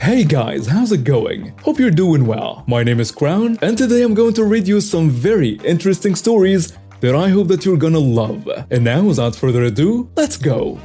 Hey guys, how's it going? Hope you're doing well. My name is Crown, and today I'm going to read you some very interesting stories that I hope that you're gonna love. And now, without further ado, let's go!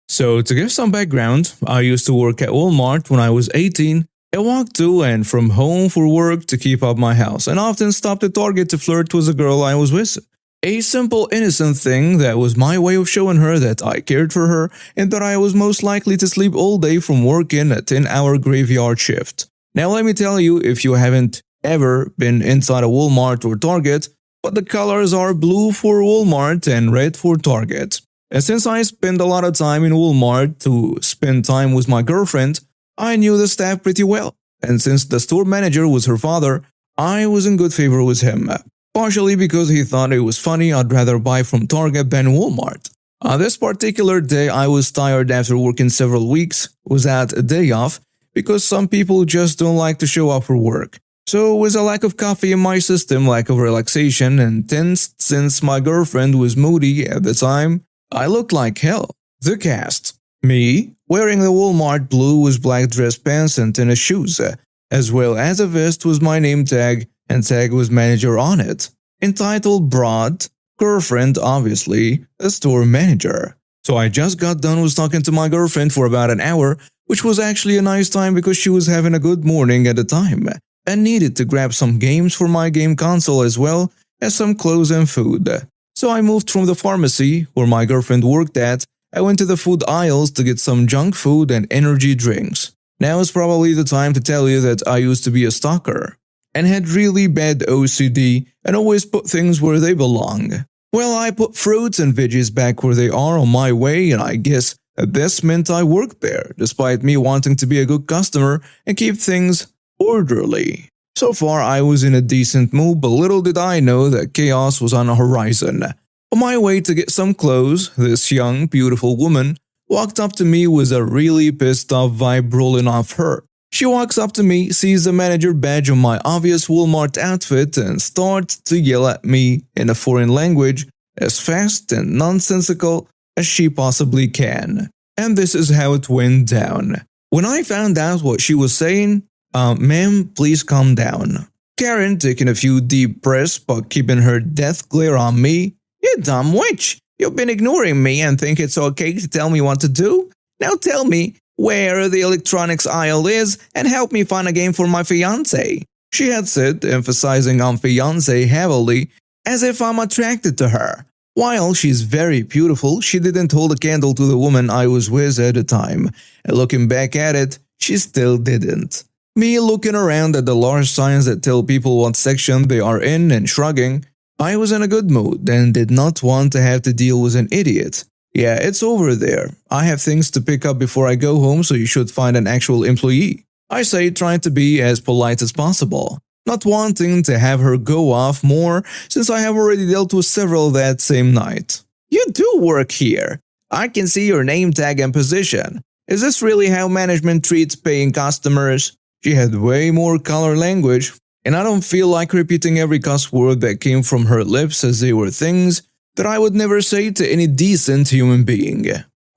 So, to give some background, I used to work at Walmart when I was 18. I walked to and from home for work to keep up my house, and often stopped at Target to flirt with a girl I was with. A simple, innocent thing that was my way of showing her that I cared for her and that I was most likely to sleep all day from working a 10-hour graveyard shift. Now let me tell you, if you haven't ever been inside a Walmart or Target, but the colors are blue for Walmart and red for Target. And since I spend a lot of time in Walmart to spend time with my girlfriend, I knew the staff pretty well. And since the store manager was her father, I was in good favor with him. Partially because he thought it was funny I'd rather buy from Target than Walmart. On this particular day, I was tired after working several weeks, was at a day off, because some people just don't like to show up for work. So with a lack of coffee in my system, lack of relaxation, and tensed since my girlfriend was moody at the time, I looked like hell. The cast. Me, wearing the Walmart blue with black dress pants and tennis shoes, as well as a vest with my name tag and tag with manager on it, entitled Broad, girlfriend obviously, a store manager. So I just got done with talking to my girlfriend for about an hour, which was actually a nice time because she was having a good morning at the time, and needed to grab some games for my game console as well as some clothes and food. So I moved from the pharmacy, where my girlfriend worked at. I went to the food aisles to get some junk food and energy drinks. Now is probably the time to tell you that I used to be a stalker and had really bad OCD and always put things where they belong. Well, I put fruits and veggies back where they are on my way, and I guess that this meant I worked there, despite me wanting to be a good customer and keep things orderly. So far, I was in a decent mood, but little did I know that chaos was on the horizon. On my way to get some clothes, this young, beautiful woman walked up to me with a really pissed off vibe rolling off her. She walks up to me, sees the manager badge on my obvious Walmart outfit, and starts to yell at me in a foreign language as fast and nonsensical as she possibly can. And this is how it went down. When I found out what she was saying, ma'am, please calm down. Karen, taking a few deep breaths but keeping her death glare on me. You dumb witch! You've been ignoring me and think it's okay to tell me what to do? Now tell me where the electronics aisle is and help me find a game for my fiancé. She had said, emphasizing on fiancé heavily, as if I'm attracted to her. While she's very beautiful, she didn't hold a candle to the woman I was with at the time, and looking back at it, she still didn't. Me looking around at the large signs that tell people what section they are in and shrugging, I was in a good mood and did not want to have to deal with an idiot. Yeah, it's over there. I have things to pick up before I go home, so you should find an actual employee. I say, trying to be as polite as possible, not wanting to have her go off more since I have already dealt with several that same night. You do work here. I can see your name tag and position. Is this really how management treats paying customers? She had way more color language, and I don't feel like repeating every cuss word that came from her lips as they were things that I would never say to any decent human being.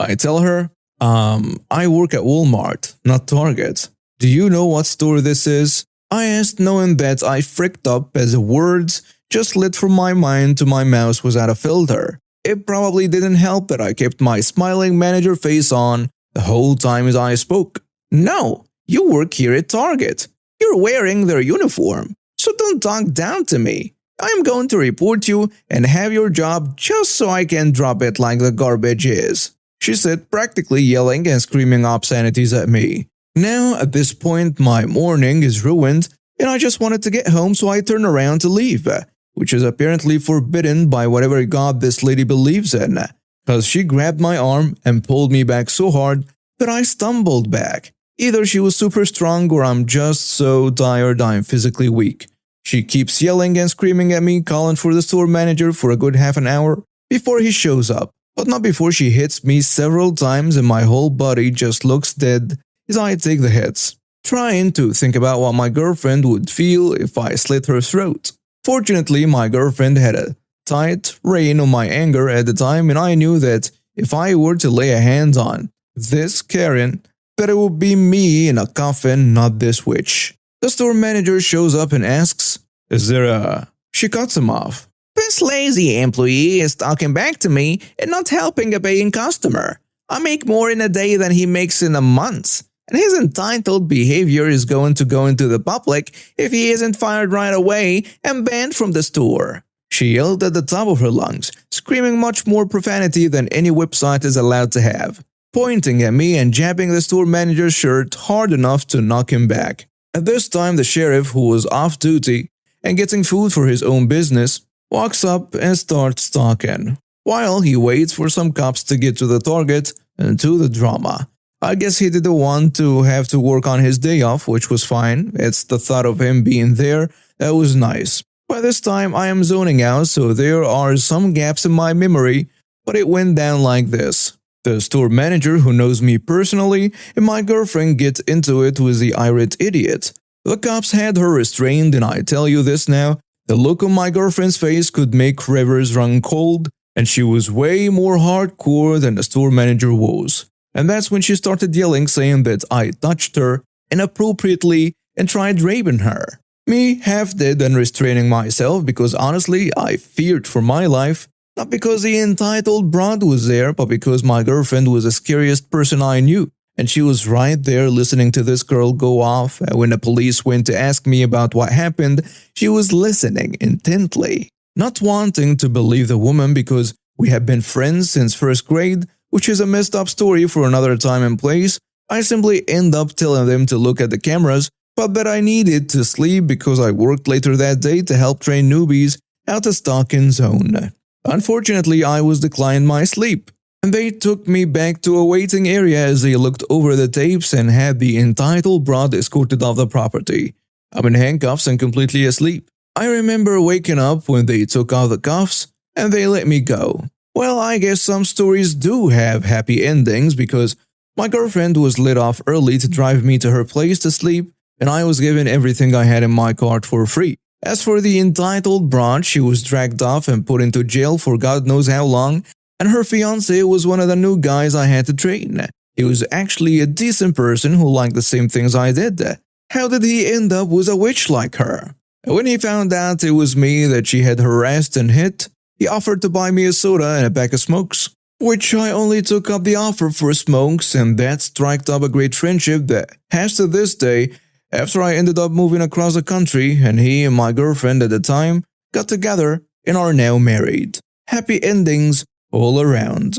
I tell her, I work at Walmart, not Target. Do you know what store this is? I asked, knowing that I fricked up as the words just slid from my mind to my mouth without a filter. It probably didn't help that I kept my smiling manager face on the whole time as I spoke. No, you work here at Target. You're wearing their uniform, so don't talk down to me. I'm going to report you and have your job just so I can drop it like the garbage is, she said, practically yelling and screaming obscenities at me. Now, at this point, my morning is ruined, and I just wanted to get home, so I turn around to leave, which is apparently forbidden by whatever god this lady believes in, because she grabbed my arm and pulled me back so hard that I stumbled back. Either she was super strong or I'm just so tired I'm physically weak. She keeps yelling and screaming at me, calling for the store manager for a good half an hour before he shows up, but not before she hits me several times and my whole body just looks dead as I take the hits, trying to think about what my girlfriend would feel if I slit her throat. Fortunately, my girlfriend had a tight rein on my anger at the time, and I knew that if I were to lay a hand on this Karen, that it would be me in a coffin, not this witch. The store manager shows up and asks, "Is there a..." She cuts him off. "This lazy employee is talking back to me and not helping a paying customer. I make more in a day than he makes in a month. And his entitled behavior is going to go into the public if he isn't fired right away and banned from the store." She yelled at the top of her lungs, screaming much more profanity than any website is allowed to have, pointing at me and jabbing the store manager's shirt hard enough to knock him back. At this time, the sheriff, who was off duty and getting food for his own business, walks up and starts talking, while he waits for some cops to get to the target and to the drama. I guess he didn't want to have to work on his day off, which was fine. It's the thought of him being there that was nice. By this time, I am zoning out, so there are some gaps in my memory, but it went down like this. The store manager, who knows me personally, and my girlfriend get into it with the irate idiot. The cops had her restrained, and I tell you this now, the look on my girlfriend's face could make rivers run cold, and she was way more hardcore than the store manager was. And that's when she started yelling, saying that I touched her inappropriately and tried raping her. Me half dead and restraining myself because honestly I feared for my life, not because the entitled broad was there, but because my girlfriend was the scariest person I knew, and she was right there listening to this girl go off, and when the police went to ask me about what happened, she was listening intently, not wanting to believe the woman because we have been friends since first grade, which is a messed up story for another time and place. I simply end up telling them to look at the cameras, but that I needed to sleep because I worked later that day to help train newbies out the stalking zone. Unfortunately, I was declined my sleep, and they took me back to a waiting area as they looked over the tapes and had the entitled broad escorted off the property. I'm in handcuffs and completely asleep. I remember waking up when they took off the cuffs and they let me go. Well, I guess some stories do have happy endings because my girlfriend was let off early to drive me to her place to sleep, and I was given everything I had in my cart for free. As for the entitled broad, she was dragged off and put into jail for God knows how long, and her fiancé was one of the new guys I had to train. He was actually a decent person who liked the same things I did. How did he end up with a witch like her? When he found out it was me that she had harassed and hit, he offered to buy me a soda and a pack of smokes, which I only took up the offer for smokes, and that struck up a great friendship that has to this day, after I ended up moving across the country and he and my girlfriend at the time got together and are now married. Happy endings all around.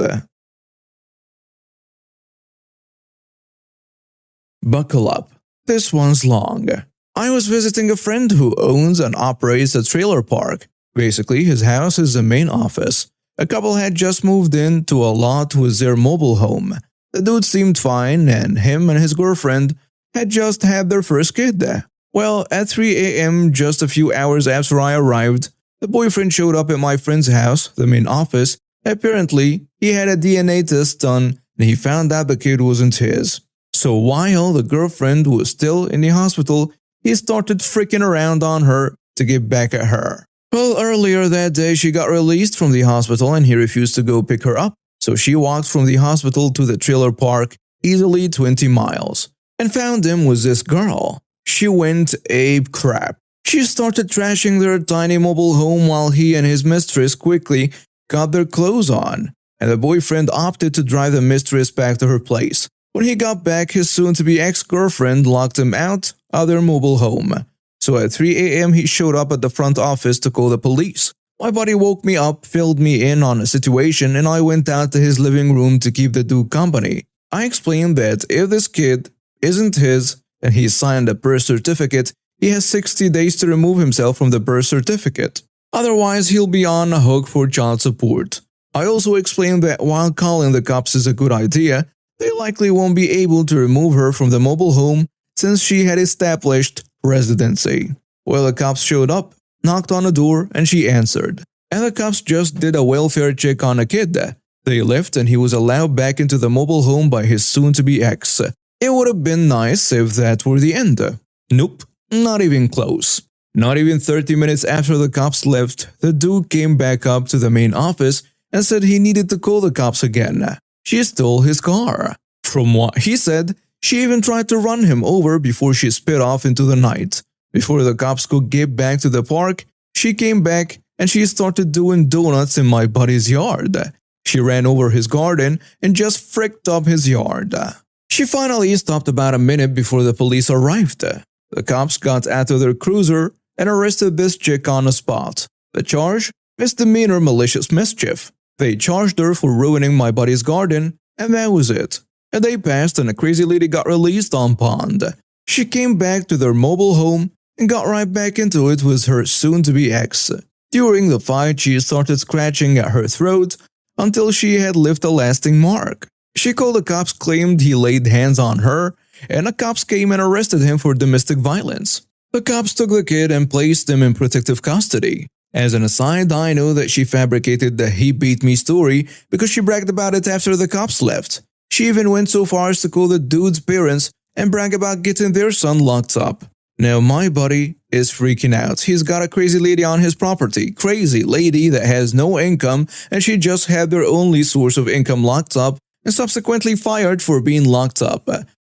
Buckle up. This one's long. I was visiting a friend who owns and operates a trailer park. Basically, his house is the main office. A couple had just moved into a lot with their mobile home. The dude seemed fine, and him and his girlfriend had just had their first kid. Well, at 3 a.m., just a few hours after I arrived, the boyfriend showed up at my friend's house, the main office. Apparently, he had a DNA test done and he found out the kid wasn't his. So while the girlfriend was still in the hospital, he started freaking around on her to get back at her. Well, earlier that day, she got released from the hospital and he refused to go pick her up. So she walked from the hospital to the trailer park, easily 20 miles. And found him with this girl. She went ape crap. She started trashing their tiny mobile home while he and his mistress quickly got their clothes on, and the boyfriend opted to drive the mistress back to her place. When he got back, his soon-to-be ex-girlfriend locked him out of their mobile home. So at 3 a.m. he showed up at the front office to call the police. My buddy woke me up, filled me in on a situation, and I went out to his living room to keep the dude company. I explained that if this kid isn't his and he signed a birth certificate, he has 60 days to remove himself from the birth certificate. Otherwise, he'll be on a hook for child support. I also explained that while calling the cops is a good idea, they likely won't be able to remove her from the mobile home since she had established residency. Well, the cops showed up, knocked on the door, and she answered. And the cops just did a welfare check on a kid. They left and he was allowed back into the mobile home by his soon-to-be ex. It would have been nice if that were the end. Nope, not even close. Not even 30 minutes after the cops left, the dude came back up to the main office and said he needed to call the cops again. She stole his car. From what he said, she even tried to run him over before she sped off into the night. Before the cops could get back to the park, she came back and she started doing donuts in my buddy's yard. She ran over his garden and just fricked up his yard. She finally stopped about a minute before the police arrived. The cops got out of their cruiser and arrested this chick on the spot. The charge? Misdemeanor malicious mischief. They charged her for ruining my buddy's garden, and that was it. A day passed and a crazy lady got released on bond. She came back to their mobile home and got right back into it with her soon-to-be ex. During the fight, she started scratching at her throat until she had left a lasting mark. She called the cops, claimed he laid hands on her, and the cops came and arrested him for domestic violence. The cops took the kid and placed him in protective custody. As an aside, I know that she fabricated the "he beat me" story because she bragged about it after the cops left. She even went so far as to call the dude's parents and brag about getting their son locked up. Now my buddy is freaking out. He's got a crazy lady on his property, crazy lady that has no income, and she just had their only source of income locked up and subsequently fired for being locked up.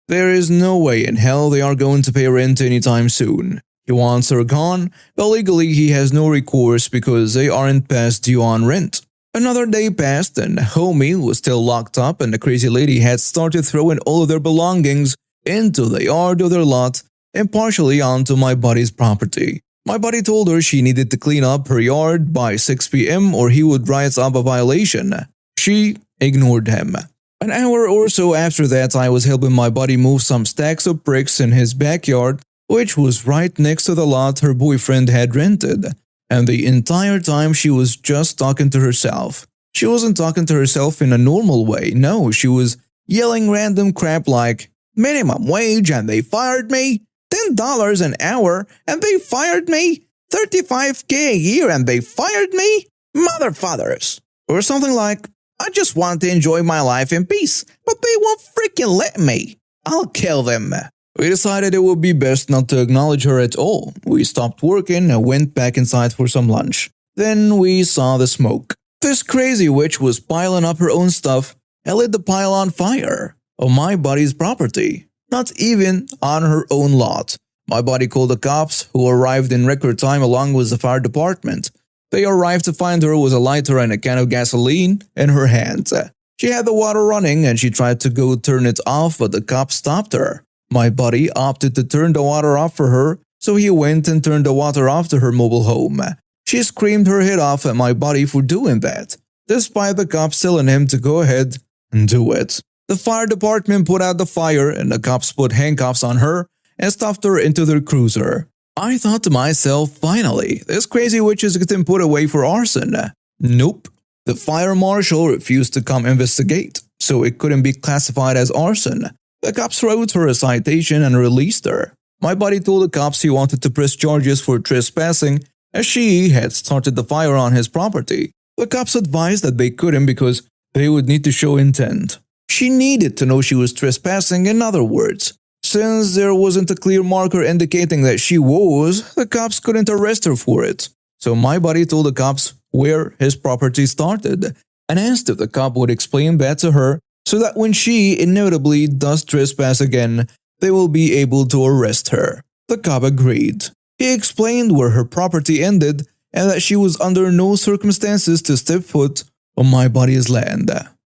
There is no way in hell they are going to pay rent anytime soon. He wants her gone, but legally he has no recourse because they aren't past due on rent. Another day passed and homie was still locked up, and the crazy lady had started throwing all of their belongings into the yard of their lot and partially onto my buddy's property. My buddy told her she needed to clean up her yard by 6 p.m. or he would write up a violation. She ignored him. An hour or so after that, I was helping my buddy move some stacks of bricks in his backyard, which was right next to the lot her boyfriend had rented. And the entire time she was just talking to herself. She wasn't talking to herself in a normal way, no, she was yelling random crap like, "Minimum wage and they fired me, $10 an hour and they fired me, $35K a year and they fired me, motherfuckers." Or something like, "I just want to enjoy my life in peace, but they won't freaking let me. I'll kill them." We decided it would be best not to acknowledge her at all. We stopped working and went back inside for some lunch. Then we saw the smoke. This crazy witch was piling up her own stuff and lit the pile on fire on my buddy's property, not even on her own lot. My buddy called the cops, who arrived in record time along with the fire department. They arrived to find her with a lighter and a can of gasoline in her hands. She had the water running and she tried to go turn it off, but the cops stopped her. My buddy opted to turn the water off for her, so he went and turned the water off to her mobile home. She screamed her head off at my buddy for doing that, despite the cops telling him to go ahead and do it. The fire department put out the fire and the cops put handcuffs on her and stuffed her into their cruiser. I thought to myself, finally, this crazy witch is getting put away for arson. Nope. The fire marshal refused to come investigate, so it couldn't be classified as arson. The cops wrote her a citation and released her. My buddy told the cops he wanted to press charges for trespassing as she had started the fire on his property. The cops advised that they couldn't because they would need to show intent. She needed to know she was trespassing, in other words. Since there wasn't a clear marker indicating that she was, the cops couldn't arrest her for it. So my buddy told the cops where his property started and asked if the cop would explain that to her so that when she inevitably does trespass again, they will be able to arrest her. The cop agreed. He explained where her property ended and that she was under no circumstances to step foot on my buddy's land.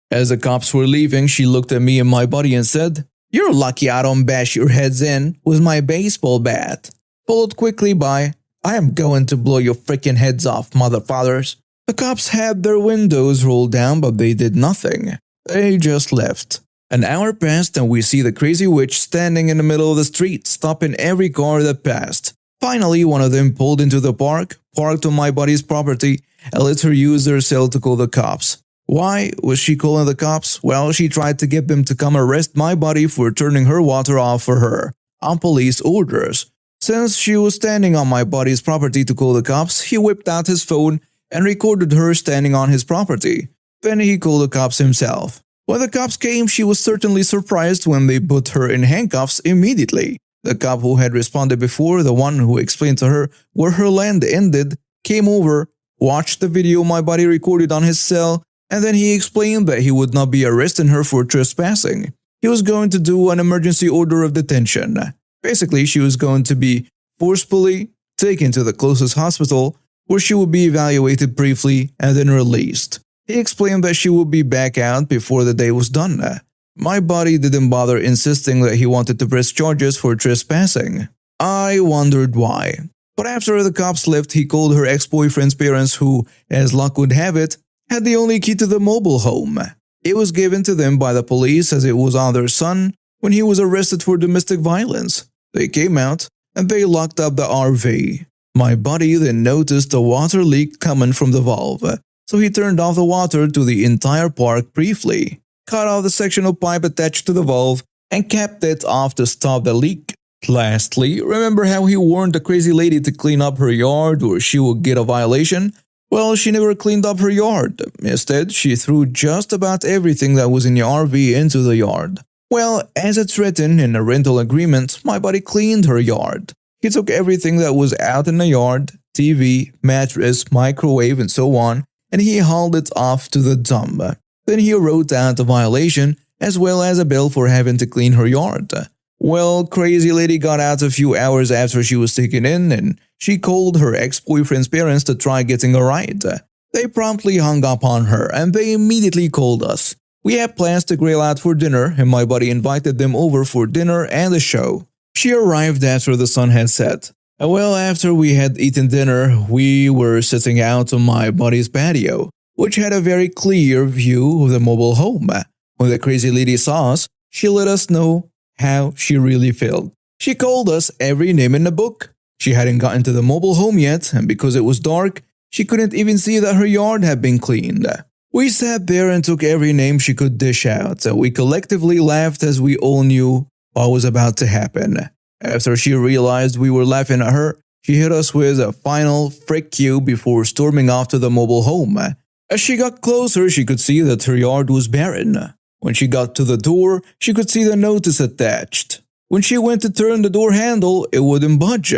As the cops were leaving, she looked at me and my buddy and said, "You're lucky I don't bash your heads in with my baseball bat." Followed quickly by, "I am going to blow your freaking heads off, motherfuckers." The cops had their windows rolled down, but they did nothing. They just left. An hour passed and we see the crazy witch standing in the middle of the street, stopping every car that passed. Finally, one of them pulled into the park, parked on my buddy's property, and let her use their cell to call the cops. Why was she calling the cops? Well, she tried to get them to come arrest my buddy for turning her water off for her, on police orders. Since she was standing on my buddy's property to call the cops, he whipped out his phone and recorded her standing on his property. Then he called the cops himself. When the cops came, she was certainly surprised when they put her in handcuffs immediately. The cop who had responded before, the one who explained to her where her land ended, came over, watched the video my buddy recorded on his cell, and then he explained that he would not be arresting her for trespassing. He was going to do an emergency order of detention. Basically, she was going to be forcefully taken to the closest hospital where she would be evaluated briefly and then released. He explained that she would be back out before the day was done. My buddy didn't bother insisting that he wanted to press charges for trespassing. I wondered why. But after the cops left, he called her ex-boyfriend's parents who, as luck would have it, had the only key to the mobile home. It was given to them by the police as it was on their son when he was arrested for domestic violence. They came out and they locked up the RV. My buddy then noticed a water leak coming from the valve, so he turned off the water to the entire park briefly, cut off the section of pipe attached to the valve, and kept it off to stop the leak. Lastly, remember how he warned the crazy lady to clean up her yard or she would get a violation? Well, she never cleaned up her yard. Instead, she threw just about everything that was in the RV into the yard. Well, as it's written in a rental agreement, my buddy cleaned her yard. He took everything that was out in the yard, TV, mattress, microwave, and so on, and he hauled it off to the dump. Then he wrote out a violation as well as a bill for having to clean her yard. Well, crazy lady got out a few hours after she was taken in, and she called her ex-boyfriend's parents to try getting a ride. They promptly hung up on her, and they immediately called us. We had plans to grill out for dinner, and my buddy invited them over for dinner and a show. She arrived after the sun had set. Well, after we had eaten dinner, we were sitting out on my buddy's patio, which had a very clear view of the mobile home. When the crazy lady saw us, she let us know how she really felt. She called us every name in the book. She hadn't gotten to the mobile home yet, and because it was dark, she couldn't even see that her yard had been cleaned. We sat there and took every name she could dish out, and we collectively laughed as we all knew what was about to happen. After she realized we were laughing at her, she hit us with a final frick you before storming off to the mobile home. As she got closer, she could see that her yard was barren. When she got to the door, she could see the notice attached. When she went to turn the door handle, it wouldn't budge.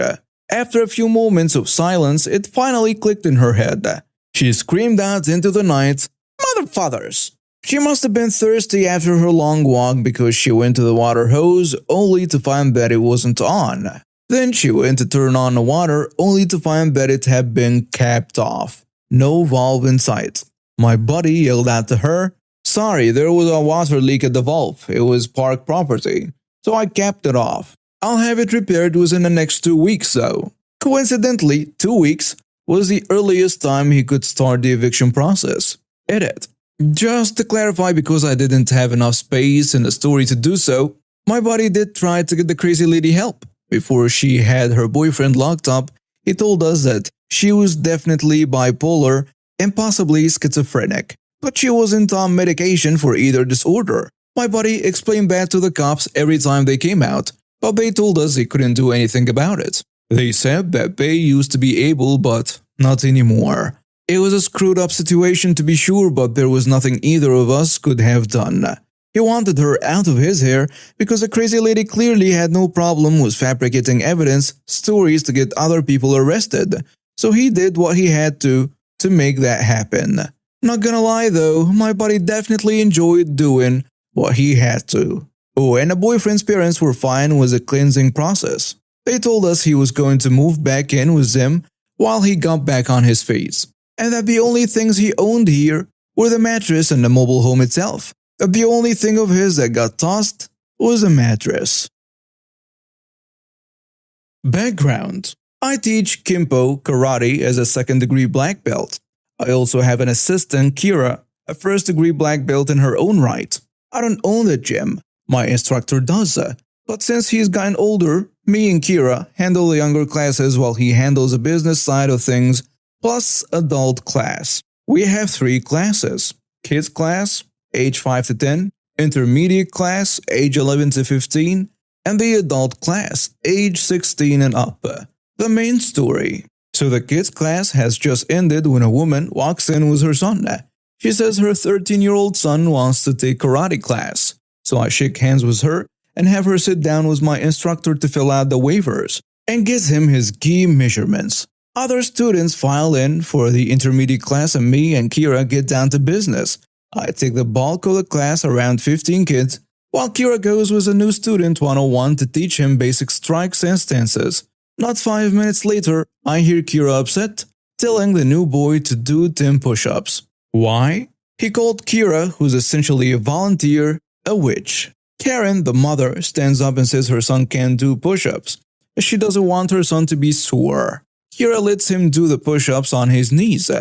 After a few moments of silence, it finally clicked in her head. She screamed out into the night, "Motherfuckers!" She must have been thirsty after her long walk because she went to the water hose only to find that it wasn't on. Then she went to turn on the water only to find that it had been capped off. No valve in sight. My buddy yelled out to her, "Sorry, there was a water leak at the valve. It was park property. So I capped it off. I'll have it repaired within the next 2 weeks though." Coincidentally, 2 weeks was the earliest time he could start the eviction process. Edit. Just to clarify, because I didn't have enough space in the story to do so, my buddy did try to get the crazy lady help. Before she had her boyfriend locked up, he told us that she was definitely bipolar and possibly schizophrenic, but she wasn't on medication for either disorder. My buddy explained that to the cops every time they came out, but they told us they couldn't do anything about it. They said that they used to be able, but not anymore. It was a screwed up situation to be sure, but there was nothing either of us could have done. He wanted her out of his hair because the crazy lady clearly had no problem with fabricating evidence, stories to get other people arrested. So he did what he had to make that happen. Not gonna lie though, my buddy definitely enjoyed doing what he had to. Oh, and the boyfriend's parents were fine with the cleansing process. They told us he was going to move back in with them while he got back on his feet, and that the only things he owned here were the mattress and the mobile home itself. That the only thing of his that got tossed was a mattress. Background: I teach Kimpo karate as a second-degree black belt. I also have an assistant, Kira, a first-degree black belt in her own right. I don't own the gym. My instructor does. But since he's gotten older, me and Kira handle the younger classes while he handles the business side of things, plus adult class. We have 3 classes: kids class, age 5 to 10, intermediate class, age 11 to 15, and the adult class, age 16 and up. The main story. So the kids class has just ended when a woman walks in with her son. She says her 13-year-old son wants to take karate class. So I shake hands with her and have her sit down with my instructor to fill out the waivers and get him his gi measurements. Other students file in for the intermediate class and me and Kira get down to business. I take the bulk of the class, around 15 kids, while Kira goes with a new student 101 to teach him basic strikes and stances. Not 5 minutes later, I hear Kira upset, telling the new boy to do 10 push-ups. Why? He called Kira, who's essentially a volunteer, a witch. Karen, the mother, stands up and says her son can't do push-ups, as she doesn't want her son to be sore. Kira lets him do the push-ups on his knees,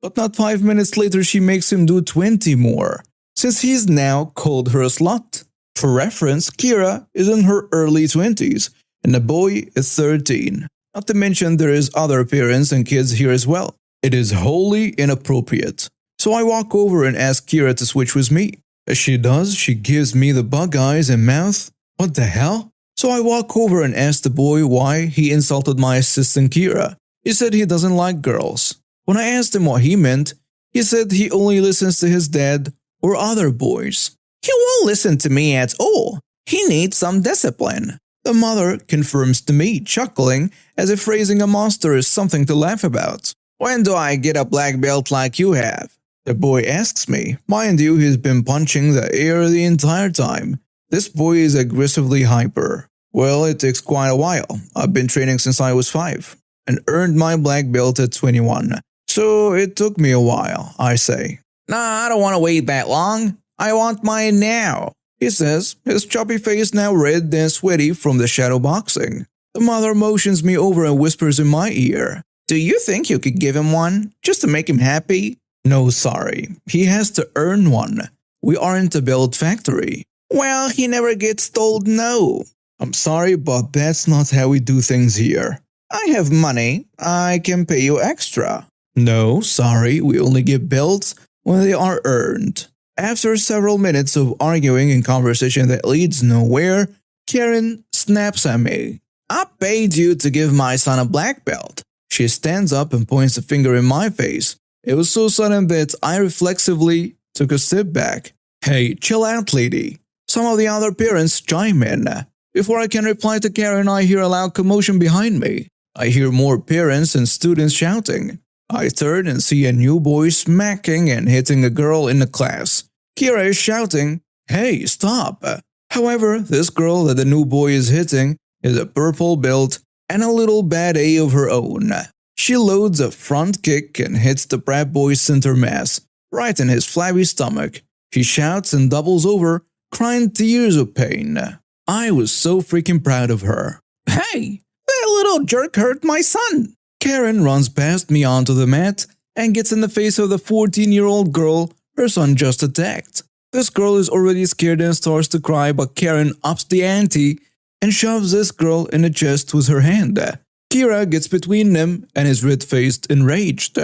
but not 5 minutes later she makes him do 20 more, since he's now called her a slut. For reference, Kira is in her early 20s, and the boy is 13. Not to mention there is other parents and kids here as well. It is wholly inappropriate. So I walk over and ask Kira to switch with me. As she does, she gives me the bug eyes and mouth. What the hell? So I walk over and ask the boy why he insulted my assistant Kira. He said he doesn't like girls. When I asked him what he meant, he said he only listens to his dad or other boys. He won't listen to me at all. He needs some discipline. The mother confirms to me, chuckling, as if raising a monster is something to laugh about. When do I get a black belt like you have? The boy asks me. Mind you, he's been punching the air the entire time. This boy is aggressively hyper. Well, it takes quite a while. I've been training since I was 5 and earned my black belt at 21. So it took me a while, I say. Nah, I don't want to wait that long. I want mine now, he says, his chubby face now red and sweaty from the shadow boxing. The mother motions me over and whispers in my ear. Do you think you could give him one, just to make him happy? No, sorry. He has to earn one. We aren't a belt factory. Well, he never gets told no. I'm sorry, but that's not how we do things here. I have money. I can pay you extra. No, sorry. We only give belts when they are earned. After several minutes of arguing and conversation that leads nowhere, Karen snaps at me. I paid you to give my son a black belt. She stands up and points a finger in my face. It was so sudden that I reflexively took a step back. Hey, chill out, lady. Some of the other parents chime in. Before I can reply to Karen, I hear a loud commotion behind me. I hear more parents and students shouting. I turn and see a new boy smacking and hitting a girl in the class. Kira is shouting, "Hey, stop!" However, this girl that the new boy is hitting is a purple belt and a little bad A of her own. She loads a front kick and hits the brat boy's center mass, right in his flabby stomach. He shouts and doubles over, crying tears of pain. I was so freaking proud of her. Hey, that little jerk hurt my son! Karen runs past me onto the mat and gets in the face of the 14-year-old girl her son just attacked. This girl is already scared and starts to cry, but Karen ups the ante and shoves this girl in the chest with her hand. Kira gets between them and is red-faced, enraged.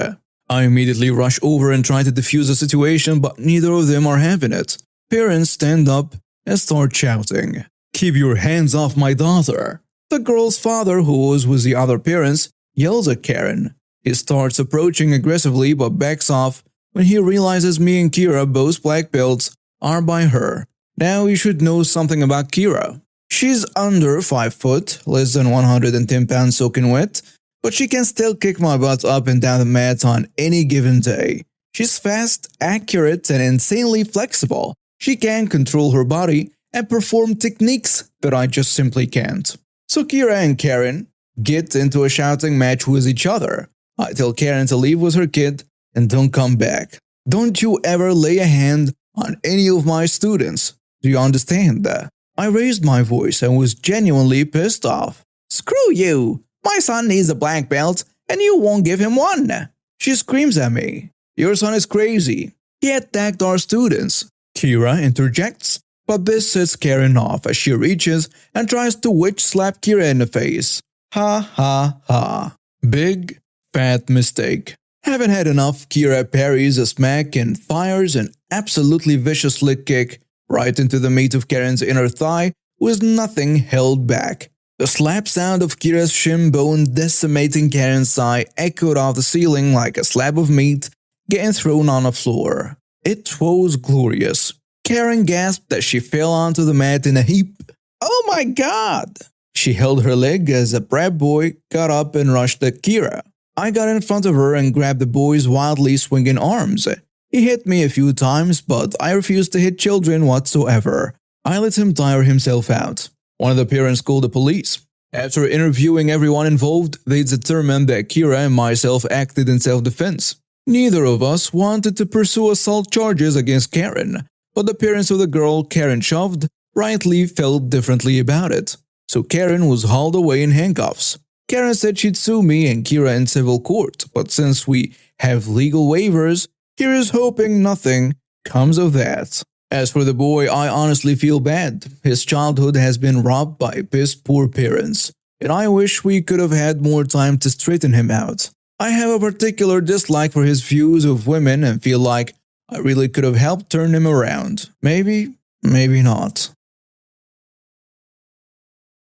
I immediately rush over and try to defuse the situation, but neither of them are having it. Parents stand up and start shouting, "Keep your hands off my daughter." The girl's father, who was with the other parents, yells at Karen. He starts approaching aggressively but backs off when he realizes me and Kira, both black belts, are by her. Now you should know something about Kira. She's under 5 foot, less than 110 pounds soaking wet, but she can still kick my butt up and down the mat on any given day. She's fast, accurate, and insanely flexible. She can control her body and perform techniques that I just simply can't. So Kira and Karen get into a shouting match with each other. I tell Karen to leave with her kid and don't come back. Don't you ever lay a hand on any of my students. Do you understand that? I raised my voice and was genuinely pissed off. Screw you! My son needs a black belt and you won't give him one. She screams at me. Your son is crazy. He attacked our students. Kira interjects, but this sets Karen off as she reaches and tries to witch slap Kira in the face. Ha ha ha. Big, fat mistake. Haven't had enough, Kira parries a smack and fires an absolutely vicious leg kick right into the meat of Karen's inner thigh with nothing held back. The slap sound of Kira's shin bone decimating Karen's thigh echoed off the ceiling like a slab of meat getting thrown on the floor. It was glorious. Karen gasped as she fell onto the mat in a heap. Oh my god! She held her leg as a brat boy got up and rushed at Kira. I got in front of her and grabbed the boy's wildly swinging arms. He hit me a few times, but I refused to hit children whatsoever. I let him tire himself out. One of the parents called the police. After interviewing everyone involved, they determined that Kira and myself acted in self-defense. Neither of us wanted to pursue assault charges against Karen, but the parents of the girl Karen shoved rightly felt differently about it. So Karen was hauled away in handcuffs. Karen said she'd sue me and Kira in civil court, but since we have legal waivers, Kira's hoping nothing comes of that. As for the boy, I honestly feel bad. His childhood has been robbed by piss-poor parents, and I wish we could have had more time to straighten him out. I have a particular dislike for his views of women and feel like I really could have helped turn him around. Maybe, maybe not.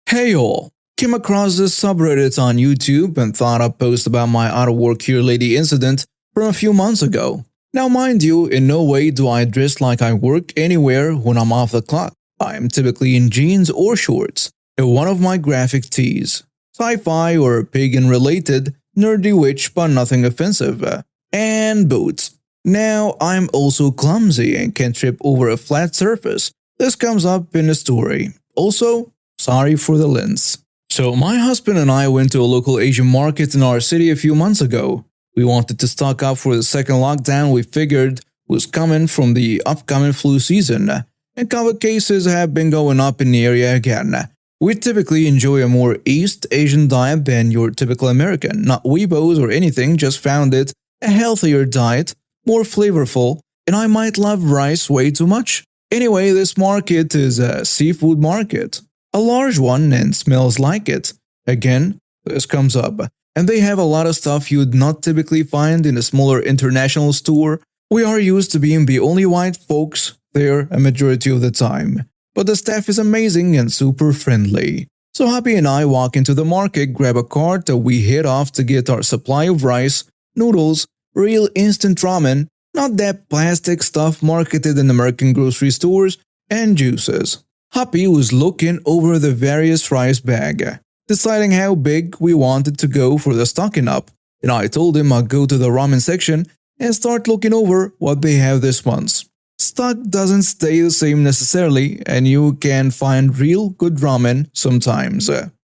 Hey all! Came across this subreddit on YouTube and thought I'd post about my out-of-work here lady incident from a few months ago. Now mind you, in no way do I dress like I work anywhere when I'm off the clock. I am typically in jeans or shorts, and one of my graphic tees. Sci-fi or pagan-related, nerdy witch but nothing offensive. And boots. Now, I'm also clumsy and can trip over a flat surface. This comes up in the story. Also, sorry for the lens. So my husband and I went to a local Asian market in our city a few months ago. We wanted to stock up for the second lockdown we figured was coming from the upcoming flu season, and COVID cases have been going up in the area again. We typically enjoy a more East Asian diet than your typical American, not weebos or anything, just found it a healthier diet, more flavorful, and I might love rice way too much. Anyway, this market is a seafood market, a large one and smells like it. Again, this comes up. And they have a lot of stuff you'd not typically find in a smaller international store. We are used to being the only white folks there a majority of the time. But the staff is amazing and super friendly. So Happy and I walk into the market, grab a cart that we head off to get our supply of rice, noodles, real instant ramen, not that plastic stuff marketed in American grocery stores, and juices. Happy was looking over the various rice bag, deciding how big we wanted to go for the stocking up, and I told him I'd go to the ramen section and start looking over what they have this month. Stock doesn't stay the same necessarily, and you can find real good ramen sometimes.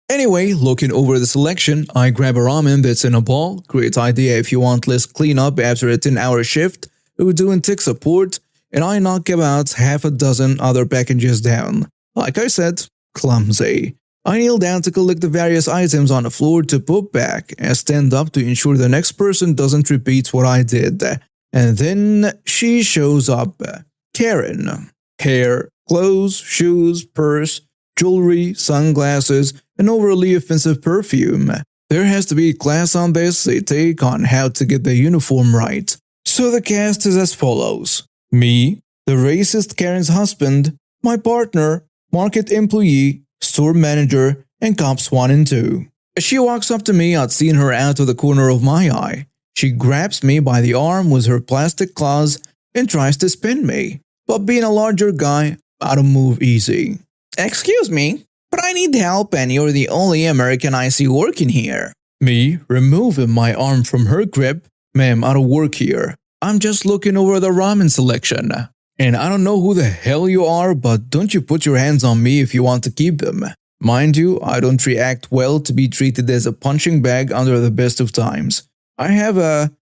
Anyway, looking over the selection, I grab a ramen that's in a ball. Great idea if you want less cleanup after a 10-hour shift or doing tech support, and I knock about half a dozen other packages down. Like I said, clumsy. I kneel down to collect the various items on the floor to put back and stand up to ensure the next person doesn't repeat what I did. And then she shows up. Karen. Hair, clothes, shoes, purse, jewelry, sunglasses, and overly offensive perfume. There has to be class on this, a take on how to get the uniform right. So the cast is as follows. Me, the racist Karen's husband, my partner, market employee, store manager, and cops 1 and 2. As she walks up to me, I'd seen her out of the corner of my eye. She grabs me by the arm with her plastic claws and tries to spin me. But being a larger guy, I don't move easy. Excuse me, but I need help and you're the only American I see working here. Me, removing my arm from her grip. Ma'am, I don't work here. I'm just looking over the ramen selection. And I don't know who the hell you are, but don't you put your hands on me if you want to keep them. Mind you, I don't react well to be treated as a punching bag under the best of times. I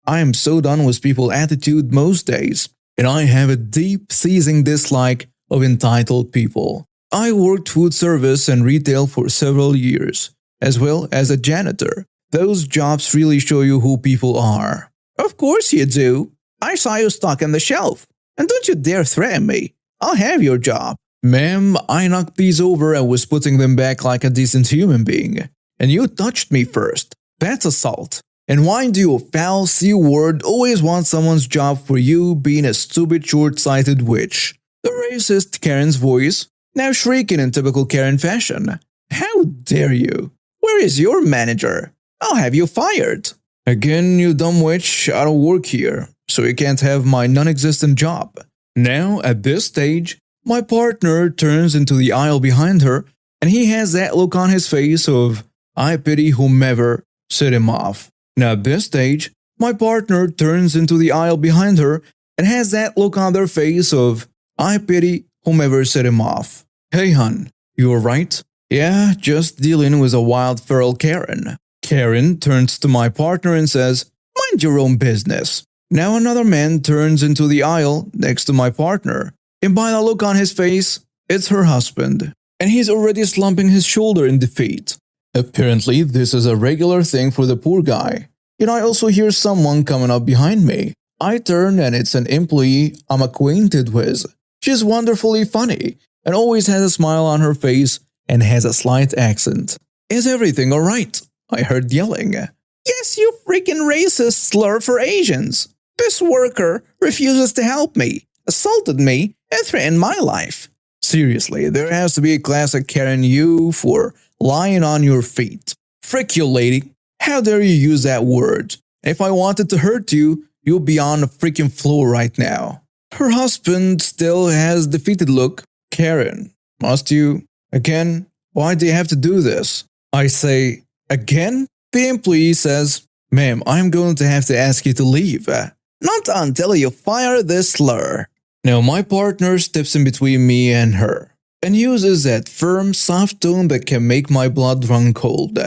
am so done with people attitude most days, and I have a deep seizing dislike of entitled people. I worked food service and retail for several years, as well as a janitor. Those jobs really show you who people are. Of course you do. I saw you stocking the shelf. And don't you dare threaten me. I'll have your job. Ma'am, I knocked these over and was putting them back like a decent human being. And you touched me first. That's assault. And why do you foul C-word always want someone's job for you being a stupid short-sighted witch? The racist Karen's voice, now shrieking in typical Karen fashion. How dare you? Where is your manager? I'll have you fired. Again, you dumb witch, I don't work here, so you can't have my non-existent job. Now, at this stage, my partner turns into the aisle behind her, and he has that look on his face of, I pity whomever set him off. Now at this stage, my partner turns into the aisle behind her and has that look on their face of, I pity whomever set him off. Hey hun, you alright? Yeah, just dealing with a wild feral Karen. Karen turns to my partner and says, mind your own business. Now another man turns into the aisle next to my partner, and by the look on his face, it's her husband, and he's already slumping his shoulder in defeat. Apparently, this is a regular thing for the poor guy. And I also hear someone coming up behind me. I turn and it's an employee I'm acquainted with. She's wonderfully funny and always has a smile on her face and has a slight accent. Is everything alright? I heard yelling. Yes, you freaking racist slur for Asians. This worker refuses to help me, assaulted me, and threatened my life. Seriously, there has to be a classic Karen you for lying on your feet. Frick you, lady. How dare you use that word? If I wanted to hurt you, you'll be on the freaking floor right now. Her husband still has defeated look. Karen, must you? Again? Why do you have to do this? I say, again? The employee says, ma'am, I'm going to have to ask you to leave. Not until you fire this slur. Now my partner steps in between me and her and uses that firm, soft tone that can make my blood run cold.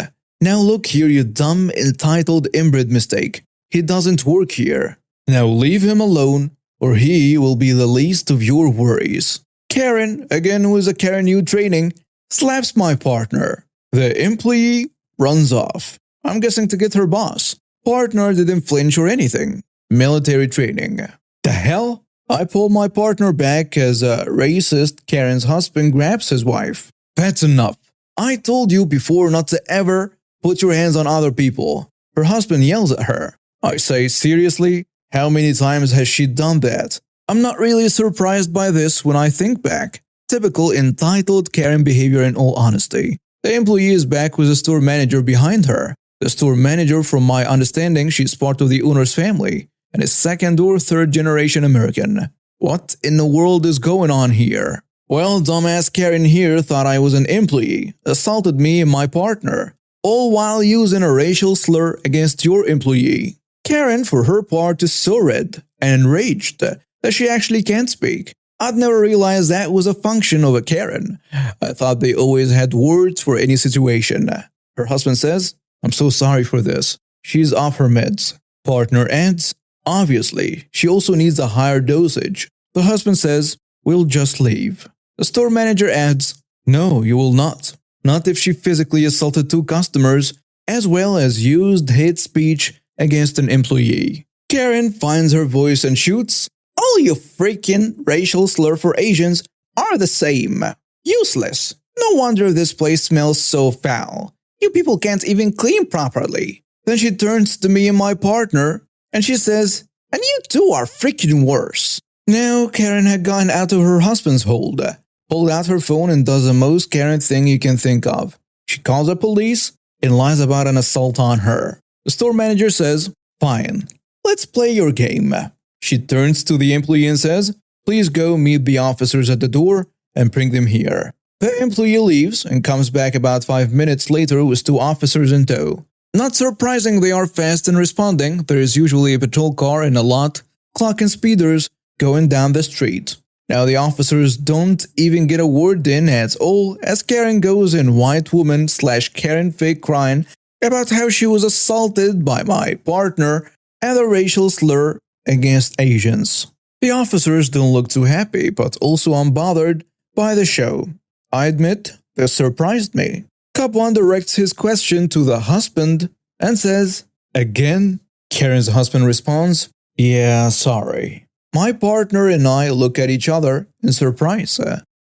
Now look here, you dumb, entitled inbred mistake. He doesn't work here. Now leave him alone, or he will be the least of your worries. Karen, again who is a Karen U training, slaps my partner. The employee runs off. I'm guessing to get her boss. Partner didn't flinch or anything. Military training. The hell? I pull my partner back as a racist Karen's husband grabs his wife. That's enough. I told you before not to ever put your hands on other people. Her husband yells at her. I say, seriously? How many times has she done that? I'm not really surprised by this when I think back. Typical entitled Karen behavior in all honesty. The employee is back with the store manager behind her. The store manager, from my understanding, she's part of the owner's family and is second or third generation American. What in the world is going on here? Well, dumbass Karen here thought I was an employee, assaulted me and my partner, all while using a racial slur against your employee. Karen, for her part, is so red and enraged that she actually can't speak. I'd never realized that was a function of a Karen. I thought they always had words for any situation. Her husband says, I'm so sorry for this. She's off her meds. Partner adds, obviously, she also needs a higher dosage. The husband says, we'll just leave. The store manager adds, no, you will not. Not if she physically assaulted two customers, as well as used hate speech against an employee. Karen finds her voice and shoots, all you freaking racial slur for Asians are the same. Useless. No wonder this place smells so foul. You people can't even clean properly. Then she turns to me and my partner, and she says, and you two are freaking worse. Now Karen had gotten out of her husband's hold, pulled out her phone and does the most Karen thing you can think of. She calls the police and lies about an assault on her. The store manager says, fine, let's play your game. She turns to the employee and says, please go meet the officers at the door and bring them here. The employee leaves and comes back about 5 minutes later with two officers in tow. Not surprising they are fast in responding. There is usually a patrol car and a lot, clocking speeders going down the street. Now the officers don't even get a word in at all as Karen goes in white woman / Karen fake crying about how she was assaulted by my partner and a racial slur against Asians. The officers don't look too happy, but also unbothered by the show. I admit, this surprised me. Cop 1 directs his question to the husband and says, again? Karen's husband responds, yeah, sorry. My partner and I look at each other in surprise.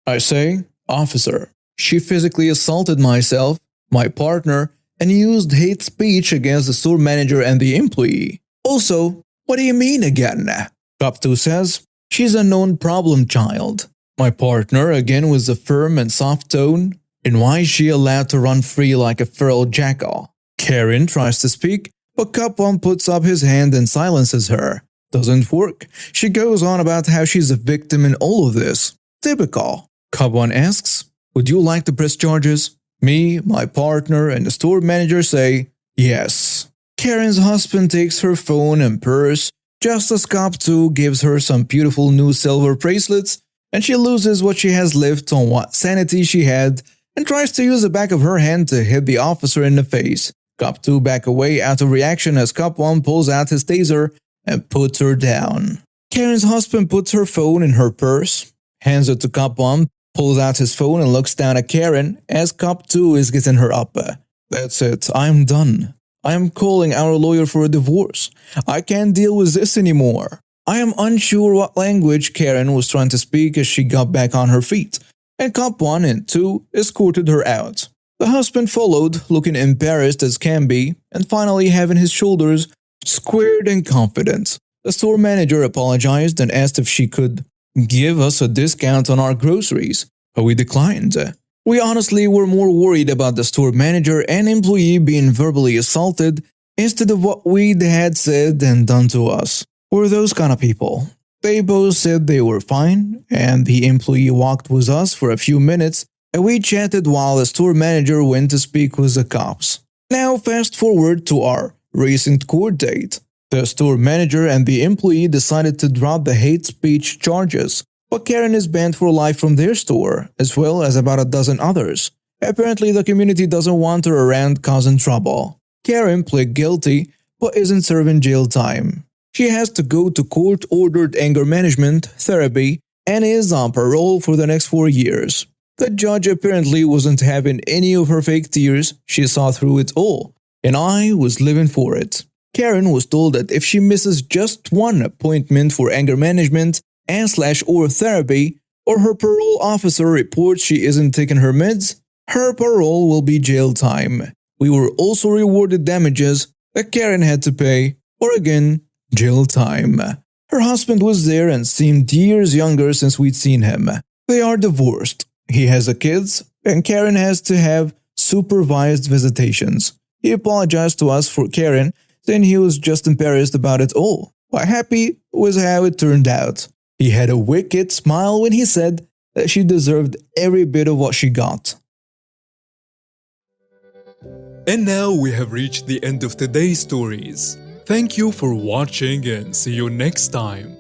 I say, officer, she physically assaulted myself, my partner, and used hate speech against the store manager and the employee. Also, what do you mean again? Cop 2 says, she's a known problem child. My partner, again with a firm and soft tone, and why is she allowed to run free like a feral jackal? Karen tries to speak, but Cop 1 puts up his hand and silences her. Doesn't work. She goes on about how she's a victim in all of this. Typical. Cop 1 asks, would you like to press charges? Me, my partner, and the store manager say, yes. Karen's husband takes her phone and purse, just as Cop 2 gives her some beautiful new silver bracelets, and she loses what she has left on what sanity she had and tries to use the back of her hand to hit the officer in the face. Cop 2 back away out of reaction as Cop 1 pulls out his taser and puts her down. Karen's husband puts her phone in her purse, hands it to Cop 1, pulls out his phone and looks down at Karen as Cop 2 is getting her up. That's it, I'm done. I am calling our lawyer for a divorce. I can't deal with this anymore. I am unsure what language Karen was trying to speak as she got back on her feet, and Cop 1 and 2 escorted her out. The husband followed, looking embarrassed as can be, and finally having his shoulders squared and confident. The store manager apologized and asked if she could give us a discount on our groceries, but we declined. We honestly were more worried about the store manager and employee being verbally assaulted instead of what we had said and done to us. We're those kind of people. They both said they were fine, and the employee walked with us for a few minutes, and we chatted while the store manager went to speak with the cops. Now fast forward to our recent court date. The store manager and the employee decided to drop the hate speech charges, but Karen is banned for life from their store, as well as about a dozen others. Apparently the community doesn't want her around causing trouble. Karen pled guilty, but isn't serving jail time. She has to go to court-ordered anger management therapy and is on parole for the next 4 years. The judge apparently wasn't having any of her fake tears, she saw through it all, and I was living for it. Karen was told that if she misses just one appointment for anger management and/or therapy, or her parole officer reports she isn't taking her meds, her parole will be jail time. We were also rewarded damages that Karen had to pay, or again, jail time. Her husband was there and seemed years younger since we'd seen him. They are divorced. He has a kids, and Karen has to have supervised visitations. He apologized to us for Karen, saying he was just embarrassed about it all, but happy with how it turned out. He had a wicked smile when he said that she deserved every bit of what she got. And now we have reached the end of today's stories. Thank you for watching and see you next time.